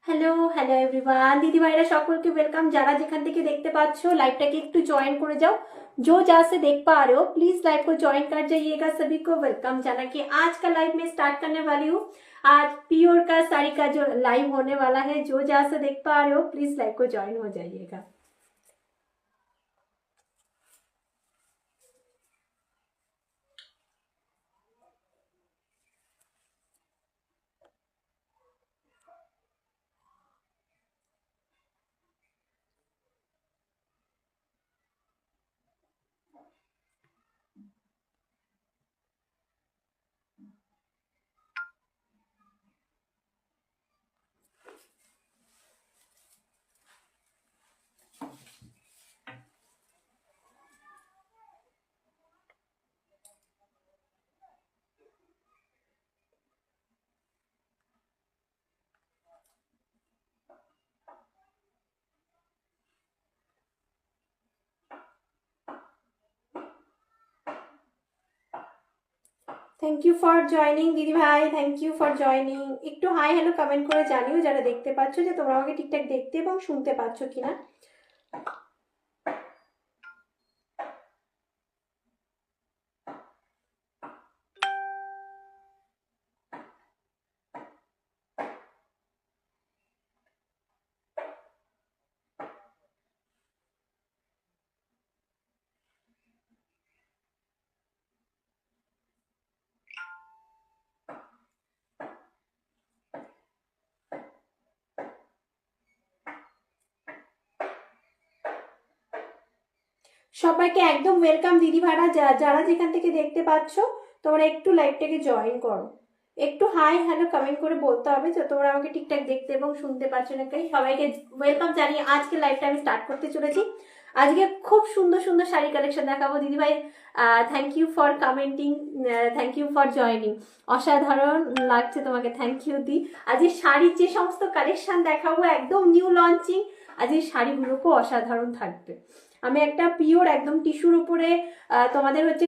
Hello hello everyone, দিদি ভাইরা সকলকে वेलकम। যারা যেখান থেকে দেখতে পাচ্ছ লাইভটাকে একটু জয়েন করে যাও। जो जहाँ से देख पा रहे हो प्लीज लाइव को ज्वाइन कर जाइएगा। सभी को वेलकम। जाना कि आज का लाइव में स्टार्ट करने वाली हूँ। आज प्योर का साड़ी का जो लाइव होने वाला है, जो जहाँ से देख पा रहे हो प्लीज लाइव को ज्वाइन हो जाइएगा। থ্যাংক ইউ ফর জয়নিং দিদি ভাই, থ্যাংক ইউ ফর জয়নিং। একটু হাই হ্যালো কমেন্ট করে জানিও যারা দেখতে পাচ্ছ যে তোমরা আমাকে ঠিকঠাক দেখতে এবং শুনতে পাচ্ছ কিনা। সবাইকে একদম ওয়েলকাম দিদি ভাইরা, যারা যেখান থেকে দেখতে পাচ্ছ তোমরা একটু লাইভটাকে জয়েন করো। একটু হাই হ্যালো কমেন্ট করে বলতে হবে যে তোমরা আমাকে ঠিকঠাক দেখতে এবং শুনতে পাচ্ছ না কি। সবাইকে ওয়েলকাম জানিয়ে আজকে লাইভটা আমি স্টার্ট করতে চলেছি। আজকে খুব সুন্দর সুন্দর শাড়ি কালেকশন দেখাবো দিদি ভাই। Thank you for commenting, thank you for joining. অসাধারণ লাগছে তোমাকে, থ্যাংক ইউ দি। আজকে শাড়ির যে সমস্ত কালেকশন দেখাবো একদম নিউ লঞ্চিং। আজকে শাড়িগুলোকেও অসাধারণ থাকবে। আমি একটা পিওর একদম টিস্যুর উপরে তোমাদের হচ্ছে